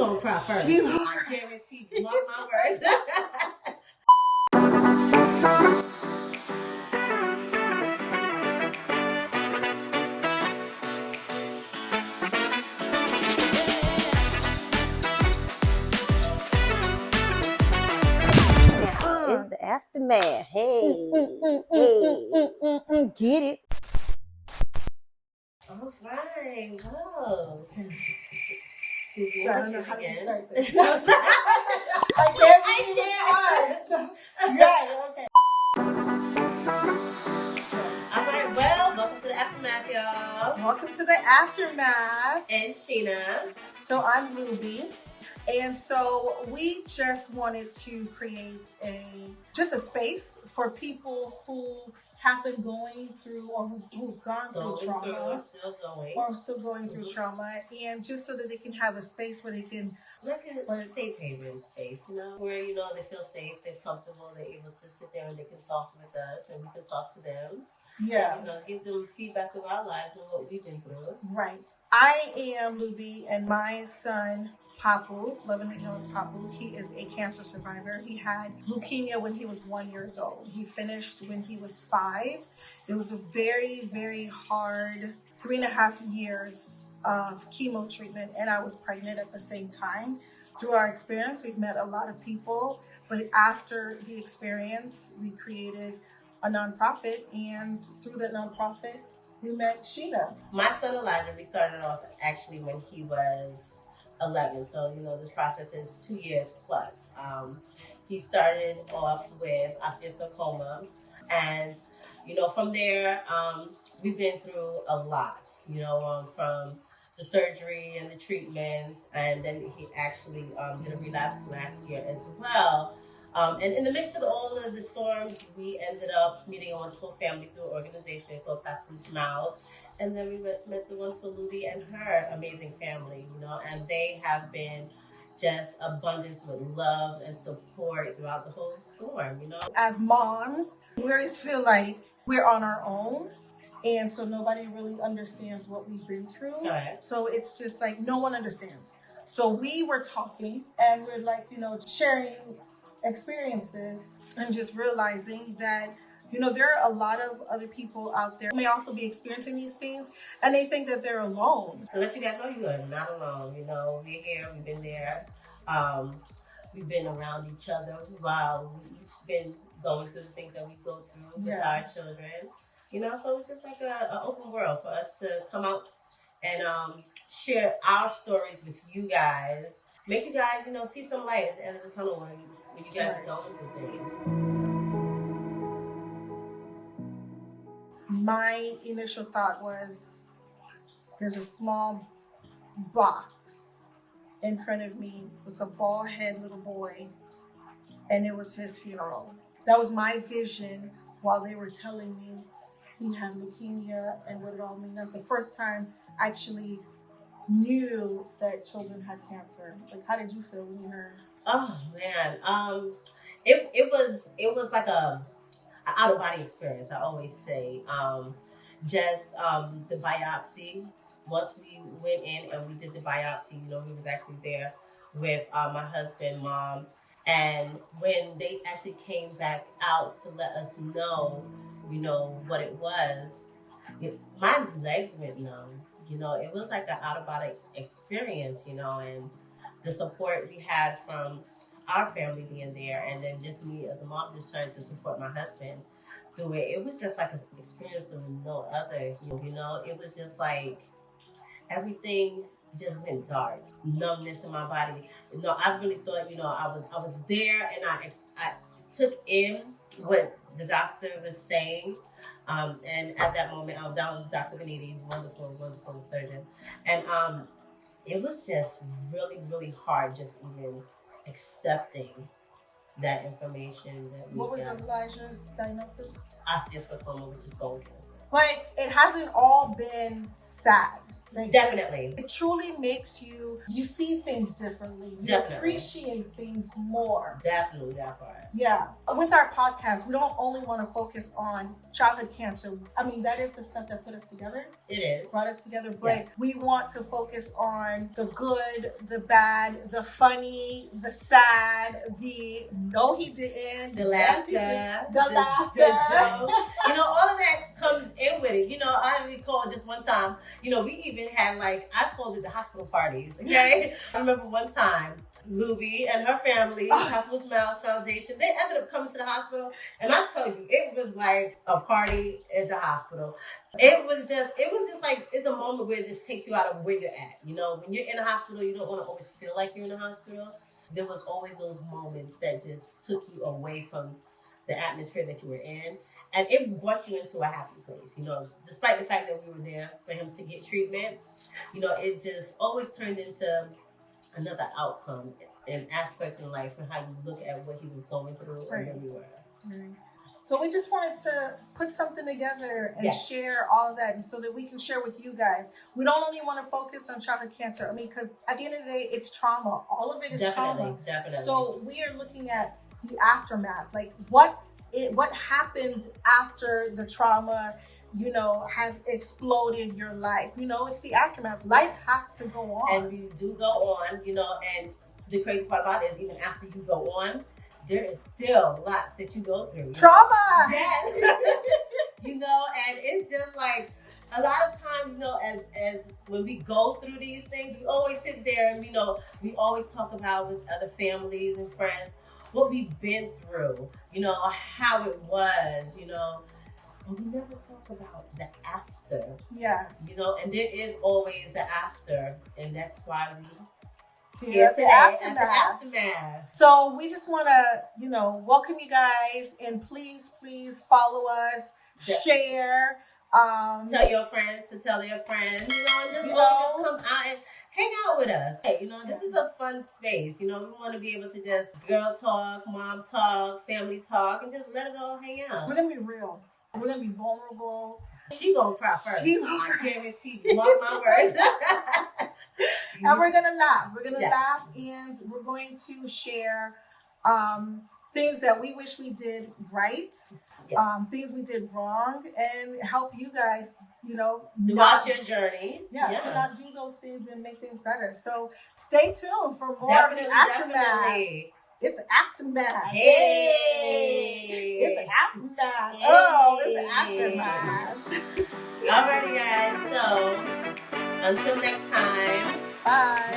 gonna cry first. I guarantee you. Mark my words. The aftermath. Hey, get it. Oh, fine. Whoa. So I don't know how to start this. I can't. So, right, okay. All right, well, welcome to the aftermath, y'all. Welcome to the aftermath. And Sheena. So I'm Luby. And so we just wanted to create a space for people who have been going through or who's gone through trauma or still going through trauma, and just so that they can have a space where they can like a safe haven space, where they feel safe, they're comfortable, they're able to sit there and they can talk with us and we can talk to them. Yeah. And, give them feedback of our lives and what we've been through. Right. I am Luby, and my son Papu, lovingly known as Papu, he is a cancer survivor. He had leukemia when he was 1 year old. He finished when he was 5. It was a very, very hard 3.5 years of chemo treatment, and I was pregnant at the same time. Through our experience, we've met a lot of people, but after the experience, we created a nonprofit, and through that nonprofit, we met Sheena. My son Elijah, we started off actually when he was 11. So, this process is 2 years plus. He started off with osteosarcoma, and, from there, we've been through a lot, from the surgery and the treatments, and then he actually did a relapse last year as well. And in the midst of all of the storms, we ended up meeting a wonderful family through an organization called Papu Smiles. And then we met the wonderful Luby and her amazing family, and they have been just abundant with love and support throughout the whole storm, As moms, we always feel like we're on our own. And so nobody really understands what we've been through. Right. So it's just like no one understands. So we were talking and we're like, sharing experiences and just realizing that there are a lot of other people out there who may also be experiencing these things, and they think that they're alone. To let you guys know, you are not alone. We're here, we've been there, we've been around each other while we've each been going through the things that we go through with our children. So it's just like an open world for us to come out and share our stories with you guys, make you guys, see some light at the end of the tunnel when you guys are going through things. My initial thought was, there's a small box in front of me with a bald head little boy, and it was his funeral. That was my vision while they were telling me he had leukemia and what it all means. That's the first time I actually knew that children had cancer. Like, how did you feel when you heard? Oh man, it was like a out of body experience. I always say, just the biopsy. Once we went in and we did the biopsy, we was actually there with my husband, mom, and when they actually came back out to let us know, what it was, my legs went numb. It was like an out of body experience, and the support we had from our family being there, and then just me as a mom just trying to support my husband through it. It was just like an experience of no other. It was just like everything just went dark, numbness in my body. I really thought, I was there, and I took in what the doctor was saying. And at that moment, that was Dr. Beniti, wonderful, wonderful surgeon. And it was just really, really hard just even accepting that information. What was Elijah's diagnosis? Osteosarcoma, which is bone cancer. But it hasn't all been sad. Like, Definitely. it truly makes you see things differently. You Definitely. appreciate things more. Definitely that part. Yeah. With our podcast, we don't only want to focus on childhood cancer. I mean, that is the stuff that put us together. It is. Brought us together, but Yes. we want to focus on the good, the bad, the funny, the sad, the no he didn't, The yes, he laughter, did, the laughter. the jokes. You know, all of that comes in with it. You know, I recall just one time, you know, we even had like, I called it the hospital parties, okay? I remember one time, Luby and her family, Couples Miles Foundation, they ended up coming to the hospital, and I tell you, it was like a party at the hospital. It was just like, it's a moment where it just takes you out of where you're at. You know, when you're in a hospital, you don't want to always feel like you're in a hospital. There was always those moments that just took you away from the atmosphere that you were in, and it brought you into a happy place. You know, despite the fact that we were there for him to get treatment, you know, it just always turned into another outcome, an aspect in life, and how you look at what he was going through Right. and where we were. Right. So we just wanted to put something together and Yes. share all of that, and so that we can share with you guys. We don't only want to focus on childhood cancer. I mean, because at the end of the day, it's trauma. All of it is trauma. Definitely. So we are looking at the aftermath, like what happens after the trauma, you know, has exploded your life. You know, it's the aftermath. Life has to go on. And you do go on, you know, and the crazy part about it is even after you go on, there is still lots that you go through. Trauma. Yeah. You know, and it's just like a lot of times, you know, as when we go through these things, we always sit there and, you know, we always talk about with other families and friends what we've been through, you know, how it was, you know, but we never talk about the after, Yes. you know, and there is always the after, and that's why we Here here at the today at aftermath. the aftermath. So we just want to, you know, welcome you guys, and please follow us, share. Tell your friends to tell their friends, you know, and just, You just know. come out and hang out with us. Hey, you know, this is a fun space. You know, we want to be able to just girl talk, mom talk, family talk, and just let it all hang out. We're gonna be real. We're gonna be vulnerable. She gonna cry first. She I guarantee you. Mark my words. And we're gonna laugh. We're gonna Yes. laugh, and we're going to share things that we wish we did right, Yes. things we did wrong, and help you guys, you know, Throughout your journey. to not do those things and make things better. So stay tuned for more Definitely, of the aftermath. definitely. It's aftermath. Hey. It's aftermath. Hey. Oh, it's aftermath. Alrighty, guys. So until next time. Bye.